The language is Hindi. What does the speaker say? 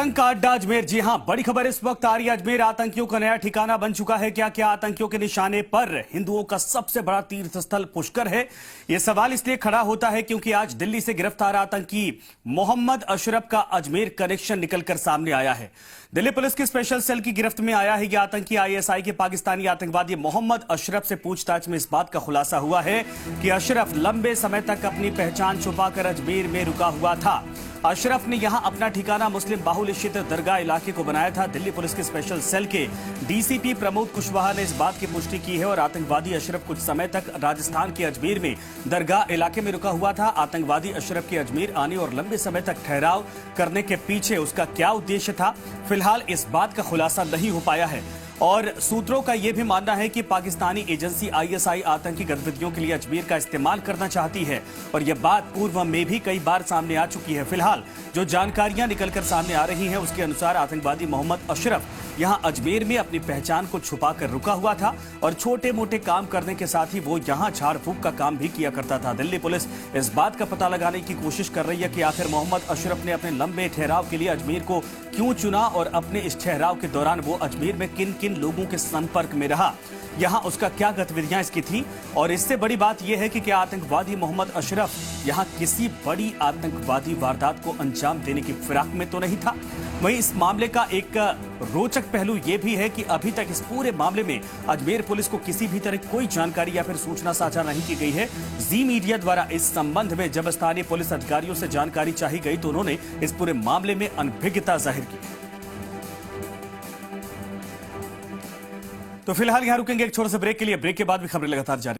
आतंक का अड्डा अजमेर। जी हां, बड़ी खबर इस वक्त आ रही है। अजमेर आतंकियों का नया ठिकाना बन चुका है। क्या क्या आतंकियों के निशाने पर हिंदुओं का सबसे बड़ा तीर्थ स्थल पुष्कर है? यह सवाल इसलिए खड़ा होता है क्योंकि आज दिल्ली से गिरफ्तार आतंकी मोहम्मद अशरफ का अजमेर कनेक्शन निकलकर सामने आया है। दिल्ली पुलिस की स्पेशल सेल की गिरफ्त में आया है यह आतंकी। आईएसआई के पाकिस्तानी आतंकवादी मोहम्मद अशरफ से पूछताछ में इस बात का खुलासा हुआ है कि अशरफ लंबे समय तक अपनी पहचान छुपाकर अजमेर में रुका हुआ था। अशरफ ने यहां अपना ठिकाना मुस्लिम बाहुल्य क्षेत्र दरगाह इलाके को बनाया था। दिल्ली पुलिस के स्पेशल सेल के डीसीपी प्रमोद कुशवाहा ने इस बात की पुष्टि की है और आतंकवादी अशरफ कुछ समय तक राजस्थान के अजमेर में दरगाह इलाके में रुका हुआ था। आतंकवादी अशरफ के अजमेर आने और लंबे समय तक ठहराव करने के पीछे उसका क्या उद्देश्य था, फिलहाल इस बात का खुलासा नहीं हो पाया है। और सूत्रों का यह भी मानना है कि पाकिस्तानी एजेंसी आईएसआई आतंकी गतिविधियों के लिए अजमेर का इस्तेमाल करना चाहती है और यह बात पूर्व में भी कई बार सामने आ चुकी है। फिलहाल जो जानकारियां निकलकर सामने आ रही हैं उसके अनुसार आतंकवादी मोहम्मद अशरफ यहां अजमेर में अपनी पहचान को छुपाकर रुका हुआ था और छोटे मोटे काम करने के साथ ही वो यहां झाड़ फूंक का काम भी किया करता था। दिल्ली पुलिस इस बात का पता लगाने की कोशिश कर रही है कि आखिर मोहम्मद अशरफ ने अपने लंबे ठहराव के लिए अजमेर को क्यों चुना और अपने इस ठहराव के दौरान वो अजमेर में किन किन लोगों के संपर्क में रहा, यहां उसका क्या गतिविधियां इसकी थी। और इससे बड़ी बात यह है कि क्या आतंकवादी मोहम्मद अशरफ यहां किसी बड़ी आतंकवादी वारदात को अंजाम देने की फिराक में तो नहीं था। वहीं इस मामले का एक रोचक पहलू यह भी है कि अभी तक इस पूरे मामले में अजमेर पुलिस को किसी भी तरह कोई जानकारी या फिर सूचना साझा नहीं की गई है। जी मीडिया द्वारा इस संबंध में जब स्थानीय पुलिस अधिकारियों से जानकारी चाही गई तो उन्होंने इस पूरे मामले में अनभिज्ञता जाहिर की। तो फिलहाल यहां रुकेंगे एक छोटे से ब्रेक के लिए। ब्रेक के बाद भी खबरें लगातार जारी।